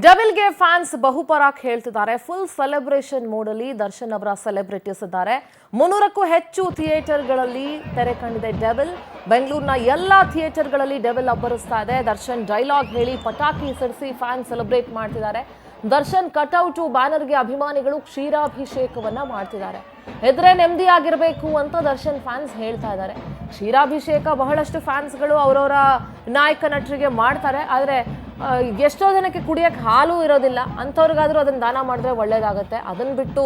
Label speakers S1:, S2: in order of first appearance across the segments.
S1: ಡೆವಿಲ್ಗೆ fans ಬಹುಪರಾಕ್ ಹೇಳ್ತಿದ್ದಾರೆ. Full celebration mode ಅಲ್ಲಿ ದರ್ಶನ್ ಅವರ ಸೆಲೆಬ್ರಿಟೀಸ್ ಇದ್ದಾರೆ. 300ಕ್ಕೂ ಹೆಚ್ಚು ಥಿಯೇಟರ್ಗಳಲ್ಲಿ ತೆರೆ ಕಂಡಿದೆ ಡೆವಿಲ್. ಬೆಂಗಳೂರಿನ ಎಲ್ಲಾ ಥಿಯೇಟರ್ಗಳಲ್ಲಿ ಡೆವಿಲ್ ಅಬ್ಬರಿಸ್ತಾ ಇದೆ. ದರ್ಶನ್ ಡೈಲಾಗ್ ಹೇಳಿ ಪಟಾಕಿ ಸಿಡಿಸಿ ಫ್ಯಾನ್ ಸೆಲೆಬ್ರೇಟ್ ಮಾಡ್ತಿದ್ದಾರೆ. ದರ್ಶನ್ ಕಟ್ಔಟು ಬ್ಯಾನರ್ಗೆ ಅಭಿಮಾನಿಗಳು ಕ್ಷೀರಾಭಿಷೇಕವನ್ನ ಮಾಡ್ತಿದ್ದಾರೆ. ಎದ್ರೆ ನೆಮ್ಮದಿಯಾಗಿರಬೇಕು ಅಂತ ದರ್ಶನ್ ಫ್ಯಾನ್ಸ್ ಹೇಳ್ತಾ ಇದ್ದಾರೆ. ಕ್ಷೀರಾಭಿಷೇಕ ಬಹಳಷ್ಟು ಫ್ಯಾನ್ಸ್ಗಳು ಅವರವರ ನಾಯಕ ನಟರಿಗೆ ಮಾಡ್ತಾರೆ. ಆದರೆ ಎಷ್ಟೋ ಜನಕ್ಕೆ ಕುಡಿಯೋಕ್ಕೆ ಹಾಲು ಇರೋದಿಲ್ಲ, ಅಂಥವ್ರಿಗಾದರೂ ಅದನ್ನು ದಾನ ಮಾಡಿದ್ರೆ ಒಳ್ಳೇದಾಗುತ್ತೆ. ಅದನ್ನು ಬಿಟ್ಟು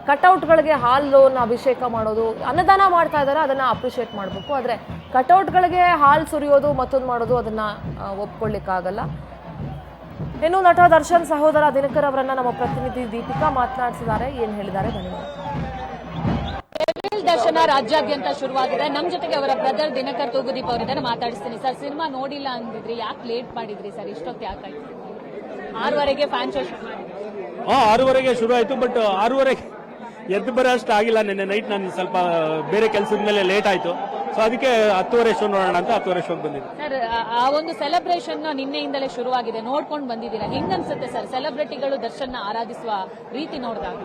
S1: ಕಟ್ಔಟ್ಗಳಿಗೆ ಹಾಲನ್ನು ಅಭಿಷೇಕ ಮಾಡೋದು, ಅನ್ನದಾನ ಮಾಡ್ತಾ ಇದ್ದಾರೆ, ಅದನ್ನು ಅಪ್ರಿಷಿಯೇಟ್ ಮಾಡಬೇಕು. ಆದರೆ ಕಟ್ಔಟ್ಗಳಿಗೆ ಹಾಲು ಸುರಿಯೋದು ಮತ್ತೊಂದು ಮಾಡೋದು ಅದನ್ನು ಒಪ್ಕೊಳ್ಳಿಕ್ಕಾಗಲ್ಲ. ಇನ್ನು ನಟ ದರ್ಶನ್ ಸಹೋದರ ದಿನಕರ್ ಅವರನ್ನ ನಮ್ಮ ಪ್ರತಿನಿಧಿ ದೀಪಿಕಾ ಮಾತನಾಡಿಸಿದ್ದಾರೆ. ಏನು ಹೇಳಿದ್ದಾರೆ ಬನ್ನಿ.
S2: ದರ್ಶನ ರಾಜ್ಯಾದ್ಯಂತ ಶುರುವಾಗಿದೆ. ನಮ್ಮ ಜೊತೆಗೆ ಅವರ ಬ್ರದರ್ ದಿನಕರ್ ತೂಗುದೀಪ್ ಅವರಿದ್ದಾರೆ, ಮಾತಾಡಿಸ್ತೀನಿ. ಸರ್, ಸಿನಿಮಾ ನೋಡಿಲ್ಲ ಅಂದಿದ್ರಿ, ಯಾಕೆ ಲೇಟ್ ಮಾಡಿದ್ರಿ ಸರ್? ಇಷ್ಟೊತ್ತು ಯಾಕಾಯ್ತು? 6:30ಗೆ ಫ್ಯಾನ್ ಶೋ ಶುರು ಮಾಡಿದ್ರಿ.
S3: 6:30ಗೆ ಶುರು ಆಯ್ತು, ಬಟ್ 6:30ಗೆ ಎದ್ದು ಬರೋಷ್ಟು ಆಗಿಲ್ಲ. ನಿನ್ನೆ ನೈಟ್ ನಾನು ಸ್ವಲ್ಪ ಬೇರೆ ಕೆಲಸದ ಮೇಲೆ ಲೇಟ್ ಆಯ್ತು. ಸೊ ಅದಕ್ಕೆ 10:30 ಶೋ ನೋಡೋಣ ಅಂತ 10:30 ಶೋಗೆ ಬಂದಿದ್ದೆ.
S2: ಸರ್, ಆ ಒಂದು ಸೆಲೆಬ್ರೇಷನ್ ನಿನ್ನೆಯಿಂದಲೇ ಶುರುವಾಗಿದೆ, ನೋಡ್ಕೊಂಡು ಬಂದಿದ್ದೀರಾ. ಹೆಂಗನ್ಸುತ್ತೆ ಸರ್ ಸೆಲೆಬ್ರಿಟಿಗಳು ದರ್ಶನ್ ಆರಾಧಿಸುವ ರೀತಿ ನೋಡಿದಾಗ?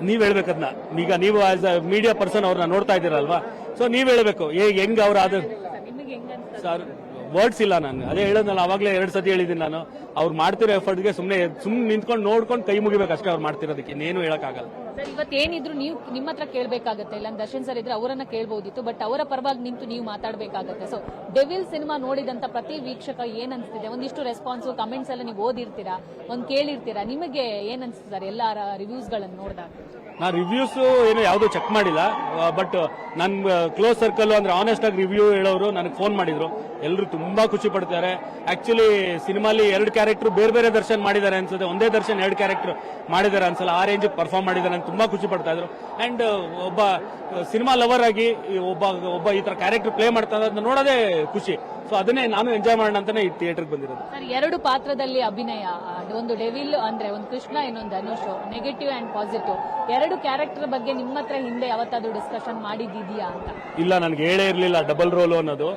S3: ನೀವ್ ಹೇಳ್ಬೇಕದ್ನ. ಈಗ ನೀವು ಆಸ್ ಅ ಮೀಡಿಯಾ ಪರ್ಸನ್ ಅವ್ರನ್ನ ನೋಡ್ತಾ ಇದ್ದೀರಲ್ವಾ, ಸೊ ನೀವ್ ಹೇಳ್ಬೇಕು ಹೆಂಗ್ ಅವ್ರ ಅದು.
S2: ನಿಮಗೆ ಹೆಂಗನ್ಸುತ್ತೆ
S3: ಸರ್, ವರ್ಡ್ಸ್ ಇಲ್ಲ. ನಾನು ಅದೇ ಹೇಳೋದಲ್ಲ, ಅವಾಗಲೇ 2 ಸತಿ ಹೇಳಿದ್ದೀನಿ. ನಾನು ಅವ್ರು ಮಾಡ್ತಿರೋ ಎಫರ್ಟ್ಗೆ ಸುಮ್ಮನೆ ನಿಂತ್ಕೊಂಡು ನೋಡ್ಕೊಂಡು ಕೈ ಮುಗಿಬೇಕು ಅಷ್ಟೇ. ಅವ್ರು ಮಾಡ್ತಿರೋದಕ್ಕೆ ಇನ್ನೇನು ಹೇಳಕ್ಕಾಗಲ್ಲ.
S2: ಸರ್, ಇವತ್ತೇನಿದ್ರು ನೀವು ನಿಮ್ಮ ಹತ್ರ ಕೇಳಬೇಕಾಗತ್ತೆ. ಇಲ್ಲ ದರ್ಶನ್ ಸರ್ ಇದ್ರೆ ಅವರನ್ನ ಕೇಳಬಹುದಿತ್ತು, ಬಟ್ ಅವರ ಪರವಾಗಿ ನಿಂತು ನೀವು ಮಾತಾಡಬೇಕಾಗತ್ತೆ. ಸೊ ಡೆವಿಲ್ ಸಿನಿಮಾ ನೋಡಿದಂತ ಪ್ರತಿ ವೀಕ್ಷಕ ಏನ್ ಅನ್ಸ್ತಿದೆ? ಒಂದಿಷ್ಟು ರೆಸ್ಪಾನ್ಸ್ ಕಮೆಂಟ್ಸ್ ಎಲ್ಲ ನೀವು ಓದಿರ್ತೀರಾ, ಕೇಳಿರ್ತೀರಾ. ನಿಮಗೆ ಏನ್ ಅನ್ಸುತ್ತೆ ಸರ್ ಎಲ್ಲಾ ರಿವ್ಯೂಸ್ ಗಳನ್ನ ನೋಡಿದಾಗ?
S3: ನಾನು ರಿವ್ಯೂಸ್ ಏನು ಯಾವ್ದು ಚೆಕ್ ಮಾಡಿಲ್ಲ, ಬಟ್ ನನ್ನ ಕ್ಲೋಸ್ ಸರ್ಕಲ್ ಅಂದ್ರೆ ಆನೆಸ್ಟ್ ಆಗಿ ರಿವ್ಯೂ ಹೇಳೋರು ನನಗೆ ಫೋನ್ ಮಾಡಿದ್ರು. ಎಲ್ಲರೂ ತುಂಬಾ ಖುಷಿ ಪಡ್ತಾರೆ. ಆಕ್ಚುಲಿ ಸಿನಿಮಾಲಿ 2 ಕ್ಯಾರೆಕ್ಟರ್ ಬೇರೆ ಬೇರೆ ದರ್ಶನ್ ಮಾಡಿದ್ದಾರೆ ಅನ್ಸುತ್ತೆ, ಒಂದೇ ದರ್ಶನ್ 2 ಕ್ಯಾರೆಕ್ಟರ್ ಮಾಡಿದ್ದಾರೆ ಅನ್ಸಲ್ಲ. ಆ ರೇಂಜ್ ಪರ್ಫಾರ್ಮ್ ಮಾಡಿದ್ದಾರೆ ಅಂತ ತುಂಬಾ ಖುಷಿ ಪಡ್ತಾ ಇದ್ರು. ಅಂಡ್ ಒಬ್ಬ ಸಿನಿಮಾ ಲವರ್ ಆಗಿ ಒಬ್ಬ ಈ ತರ ಕ್ಯಾರೆಕ್ಟರ್ ಪ್ಲೇ ಮಾಡ್ತಾ ಇರೋದನ್ನ ನೋಡೋದೇ ಖುಷಿ. ಸೊ ಅದನ್ನೇ ನಾನು ಎಂಜಾಯ್ ಮಾಡೋಣ ಅಂತಾನೆ ಈ ಥಿಯೇಟರ್ಗೆ ಬಂದಿರೋದು.
S2: ಸರ್, 2 ಪಾತ್ರದಲ್ಲಿ ಅಭಿನಯ, ಒಂದು ಡೆವಿಲ್ ಅಂದ್ರೆ ಒಂದು ಕೃಷ್ಣ, ಇನ್ನೊಂದು Dhanush, negative and positive. 2 character ಬಗ್ಗೆ ನಿಮ್ಮ ಹತ್ರ ಹಿಂದೆ ಯಾವತ್ತಾದ್ರೂ ಡಿಸ್ಕಷನ್ ಮಾಡಿದ್ಯಾ ಅಂತ? ಇಲ್ಲ,
S3: ನನ್ಗೆ ಹೇಳೇ ಇರ್ಲಿಲ್ಲ ಡಬಲ್ ರೋಲ್ ಅನ್ನೋದು.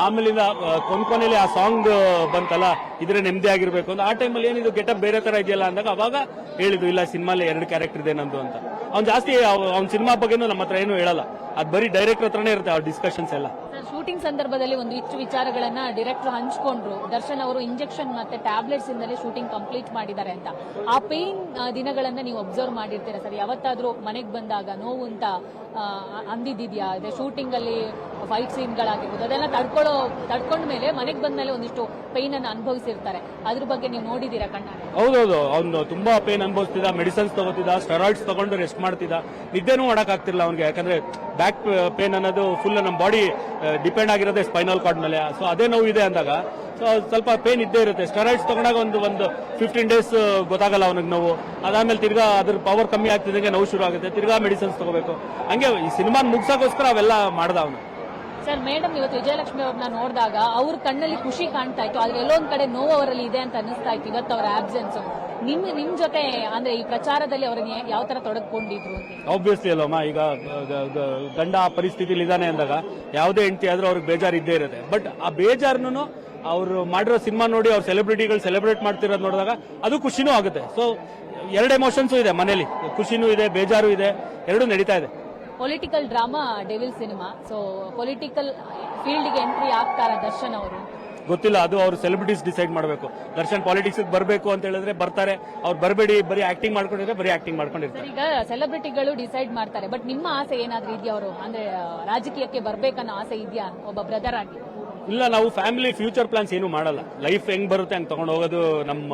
S3: ಆಮೇಲಿಂದ ಕೊನೆಯಲ್ಲಿ ಆ ಸಾಂಗ್ ಬಂತಲ್ಲ, ಇದ್ರೆ ನೆಮ್ಮದಿ ಆಗಿರ್ಬೇಕು ಅಂತ. ಆ ಟೈಮಲ್ಲಿ ಏನಿದು ಗೆಟಪ್ ಬೇರೆ ತರ ಇದೆಯಲ್ಲ ಅಂದಾಗ ಅವಾಗ ಹೇಳಿದ್ದು, ಇಲ್ಲ ಸಿನಿಮಾಲಿ 2 ಕ್ಯಾರೆಕ್ಟರ್ ಇದೆ ನಂದು ಅಂತ. ಅವ್ನು ಜಾಸ್ತಿ ಅವ್ನ ಸಿನಿಮಾ ಬಗ್ಗೆನೂ ನಮ್ಮ ಹತ್ರ ಏನು ಹೇಳಲ್ಲ, ಅದು ಬರೀ ಡೈರೆಕ್ಟರ್ ಹತ್ರನೇ ಇರುತ್ತೆ ಅವ್ರ ಡಿಸ್ಕಷನ್ಸ್ ಎಲ್ಲ.
S2: ಶೂಟಿಂಗ್ ಸಂದರ್ಭದಲ್ಲಿ ಒಂದಿಷ್ಟು ವಿಚಾರಗಳನ್ನ ಡೈರೆಕ್ಟರ್ ಹಂಚ್ಕೊಂಡ್ರು. ದರ್ಶನ್ ಅವರು ಇಂಜೆಕ್ಷನ್ ಮತ್ತೆ ಟ್ಯಾಬ್ಲೆಟ್ಸ್ ಇಂದಲೇ ಶೂಟಿಂಗ್ ಕಂಪ್ಲೀಟ್ ಮಾಡಿದ್ದಾರೆ ಅಂತ. ಆ ಪೇನ್ ದಿನಗಳನ್ನ ನೀವು ಅಬ್ಸರ್ವ್ ಮಾಡಿರ್ತೀರಾ ಸರ್? ಯಾವತ್ತಾದ್ರೂ ಮನೆಗೆ ಬಂದಾಗ ನೋವು ಅಂತ ಅಂದಿದ್ಯಾ? ಅದೇ ಶೂಟಿಂಗ್ ಅಲ್ಲಿ ಫೈಟ್ ಸೀನ್ಗಳಾಗಿರ್ಬೋದು, ಅದೆಲ್ಲ ತಡ್ಕೊಂಡ ಮೇಲೆ ಮನೆಗೆ ಬಂದ ಮೇಲೆ ಒಂದಿಷ್ಟು ಪೇನ್ ಅನ್ನು ಅನುಭವಿಸಿರ್ತಾರೆ. ಅದ್ರ ಬಗ್ಗೆ ನೀವು ನೋಡಿದೀರಾ ಕಣ್ಣಾರೆ?
S3: ಹೌದೌದು, ಅವ್ನು ತುಂಬಾ ಪೇನ್ ಅನುಭವಿಸ್ತಿದ್ದ, ಮೆಡಿಸಿನ್ಸ್ ತಗೋತಿದ್ದ, ಸ್ಟೆರಾಯ್ಡ್ಸ್ ತಗೊಂಡು ರೆಸ್ಟ್ ಮಾಡ್ತಿದ್ದ, ನಿದ್ದೆನೂ ಮಾಡಕ್ ಆಗ್ತಿರ್ಲಿಲ್ಲ ಅವ್ನಿಗೆ. ಯಾಕಂದ್ರೆ ಬ್ಯಾಕ್ ಪೇನ್ ಅನ್ನೋದು ಫುಲ್ ನಮ್ಮ ಬಾಡಿ ಡಿಪೆಂಡ್ ಆಗಿರೋದೇ ಸ್ಪೈನಲ್ ಕಾರ್ಡ್ ಮೇಲೆ. ಸೊ ಅದೇ ನೋವು ಇದೆ ಅಂದಾಗ ಸೊ ಸ್ವಲ್ಪ ಪೇನ್ ಇದ್ದೇ ಇರುತ್ತೆ. ಸ್ಟೆರಾಯ್ಡ್ಸ್ ತಗೊಂಡಾಗ ಒಂದು 15 ಡೇಸ್ ಗೊತ್ತಾಗಲ್ಲ ಅವನಿಗೆ ನೋವು. ಅದಾದ್ಮೇಲೆ ತಿರ್ಗಾ ಅದ್ರ ಪವರ್ ಕಮ್ಮಿ ಆಗ್ತಿದ್ದಂಗೆ ನೋವು ಶುರು ಆಗುತ್ತೆ, ತಿರ್ಗಾ ಮೆಡಿಸಿನ್ಸ್ ತಗೋಬೇಕು. ಹಂಗೆ ಈ ಸಿನಿಮಾ ಮುಗ್ಸೋಕೋಸ್ಕರ ಅವೆಲ್ಲ ಮಾಡ್ದ ಅವನು.
S2: ಸರ್, ಮೇಡಮ್ ಇವತ್ತು ವಿಜಯಲಕ್ಷ್ಮಿ ಅವ್ರನ್ನ ನೋಡಿದಾಗ ಅವ್ರ ಕಣ್ಣಲ್ಲಿ ಖುಷಿ ಕಾಣ್ತಾ ಇತ್ತು, ಆದ್ರೆ ಎಲ್ಲೊಂದ್ ಕಡೆ ನೋವು ಅವರಲ್ಲಿ ಇದೆ ಅಂತ ಅನಿಸ್ತಾ ಇತ್ತು ಇವತ್ತು ಅವರ ಆಬ್ಸೆನ್ಸ್. ನಿಮ್ ಜೊತೆ ಅಂದ್ರೆ ಈ ಪ್ರಚಾರದಲ್ಲಿ ಅವ್ರನ್ನ ಯಾವ ತರ ತೊಡಗಿಕೊಂಡಿದ್ರು ಅಂತ?
S3: ಆಬ್ವಿಯಸ್ಲಿ ಅಲ್ಲಮ್ಮ, ಈಗ ಗಂಡ ಆ ಪರಿಸ್ಥಿತಿಲಿ ಇದ್ದಾನೆ ಅಂದಾಗ ಯಾವುದೇ ಹೆಂಡತಿ ಆದ್ರೂ ಅವ್ರಿಗೆ ಬೇಜಾರು ಇದ್ದೇ ಇರುತ್ತೆ. ಬಟ್ ಆ ಬೇಜಾರನ್ನು ಅವ್ರು ಮಾಡಿರೋ ಸಿನಿಮಾ ನೋಡಿ ಅವ್ರ ಸೆಲೆಬ್ರಿಟಿಗಳು ಸೆಲೆಬ್ರೇಟ್ ಮಾಡ್ತಿರೋದು ನೋಡಿದಾಗ ಅದು ಖುಷಿನೂ ಆಗುತ್ತೆ. ಸೊ 2 ಎಮೋಷನ್ಸು ಇದೆ ಮನೇಲಿ, ಖುಷಿನೂ ಇದೆ, ಬೇಜಾರು ಇದೆ, 2 ನಡೀತಾ ಇದೆ.
S2: Political drama devil cinema. So political ಫೀಲ್ಡ್ಗೆ ಎಂಟ್ರಿ ಆಗ್ತಾರ ದರ್ಶನ್ ಅವರು?
S3: ಗೊತ್ತಿಲ್ಲ, ಅದು ಅವ್ರು ಸೆಲೆಬ್ರಿಟೀಸ್ ಡಿಸೈಡ್ ಮಾಡಬೇಕು. ದರ್ಶನ್ ಪಾಲಿಟಿಕ್ಸ್ ಬರಬೇಕು ಅಂತ ಹೇಳಿದ್ರೆ ಬರ್ತಾರೆ, ಅವ್ರು ಬರಬೇಡಿ ಬರೀ ಆಕ್ಟಿಂಗ್ ಮಾಡ್ಕೊಂಡಿದ್ರೆ ಬರೀ ಆಕ್ಟಿಂಗ್ ಮಾಡ್ಕೊಂಡಿರ್ತಾರೆ.
S2: ಈಗ ಸೆಲೆಬ್ರಿಟಿಗಳು ಡಿಸೈಡ್ ಮಾಡ್ತಾರೆ, ಬಟ್ ನಿಮ್ಮ ಆಸೆ ಏನಾದ್ರೂ ಇದೆಯಾ? ಅವರು ಅಂದ್ರೆ ರಾಜಕೀಯಕ್ಕೆ ಬರ್ಬೇಕನ್ನೋ ಆಸೆ ಇದೆಯಾ ಒಬ್ಬ ಬ್ರದರ್ ಆಗಿ?
S3: ಇಲ್ಲ, ನಾವು ಫ್ಯಾಮಿಲಿ ಫ್ಯೂಚರ್ ಪ್ಲಾನ್ಸ್ ಏನು ಮಾಡಲ್ಲ. ಲೈಫ್ ಹೆಂಗ್ ಬರುತ್ತೆ ಹಂಗ್ ತಗೊಂಡು ಹೋಗೋದು ನಮ್ಮ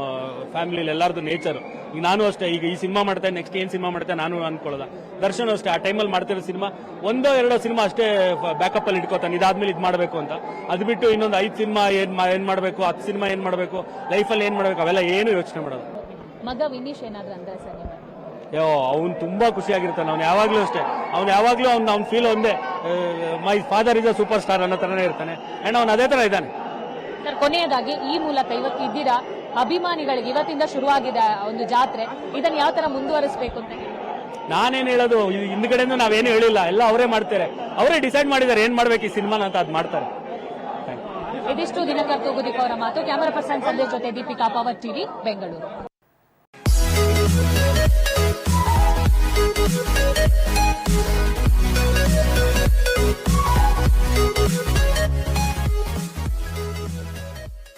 S3: ಫ್ಯಾಮಿಲಿ ಎಲ್ಲಾರ್ದು ನೇಚರ್. ಈಗ ನಾನು ಅಷ್ಟೇ, ಈಗ ಈ ಸಿನಿಮಾ ಮಾಡ್ತೇನೆ, ನೆಕ್ಸ್ಟ್ ಏನ್ ಸಿನಿಮಾ ಮಾಡ್ತೇನೆ ನಾನು ಅನ್ಕೊಳ್ಳೋದ. ದರ್ಶನ್ ಅಷ್ಟೇ, ಆ ಟೈಮಲ್ಲಿ ಮಾಡ್ತಿರೋ ಸಿನಿಮಾ 1-2 ಸಿನಿಮಾ ಅಷ್ಟೇ ಬ್ಯಾಕಪ್ ಅಲ್ಲಿ ಇಟ್ಕೋತಾನೆ, ಇದಾದ್ಮೇಲೆ ಇದು ಮಾಡಬೇಕು ಅಂತ. ಅದು ಬಿಟ್ಟು ಇನ್ನೊಂದು 5 ಸಿನಿಮಾ ಏನ್ ಮಾಡಬೇಕು, 10 ಸಿನಿಮಾ ಏನ್ ಮಾಡಬೇಕು, ಲೈಫಲ್ಲಿ ಏನ್ ಮಾಡಬೇಕು, ಅವೆಲ್ಲ ಏನು ಯೋಚನೆ ಮಾಡೋದು.
S2: ಮಗ ವಿನೀಶ್ ಏನಾದ್ರು ಅಂದ್ರೆ ಸರ್ ನೀವು?
S3: ಅವ್ನು ತುಂಬಾ ಖುಷಿಯಾಗಿರ್ತಾನೆ. ಅವ್ನು ಯಾವಾಗ್ಲೂ ಅಷ್ಟೇ, ಅವ್ನ ಫೀಲ್ ಒಂದೇ, my father is a super star ಅನ್ನೋ ತರನೇ ಇರ್ತಾನೆ. ಅಂಡ್ ಅವ್ನು ಅದೇ ತರ ಇದ್ದಾನೆ.
S2: ಸರ್, ಕೊನೆಯದಾಗಿ ಈ ಮೂಲಕ ಇವತ್ತು ಇದ್ದೀರಾ ಅಭಿಮಾನಿಗಳಿಗೆ ಇವತ್ತಿಂದ ಶುರುವಾಗಿದೆ ಒಂದು ಜಾತ್ರೆ, ಇದನ್ನ ಯಾವ ತರ ಮುಂದುವರಿಸಬೇಕು ಅಂತ?
S3: ನಾನೇನ್ ಹೇಳೋದು, ಹಿಂದ್ಗಡೆಯಿಂದ ನಾವೇನು ಹೇಳಿಲ್ಲ, ಎಲ್ಲ ಅವರೇ ಮಾಡ್ತಾರೆ. ಅವರೇ ಡಿಸೈಡ್ ಮಾಡಿದ್ದಾರೆ ಏನ್ ಮಾಡ್ಬೇಕು ಈ ಸಿನಿಮಾನ ಅಂತ, ಅದ್ ಮಾಡ್ತಾರೆ.
S2: ಇದಿಷ್ಟು ದಿನಕರ್ ತೂಗುದೀಪ್ ಅವರ ಮಾತು. ಕ್ಯಾಮರಾ ಪರ್ಸನ್ ಸಂದೇಶ್ ಜೊತೆ ದೀಪಿಕಾ, ಪವರ್ ಟಿವಿ, ಬೆಂಗಳೂರು.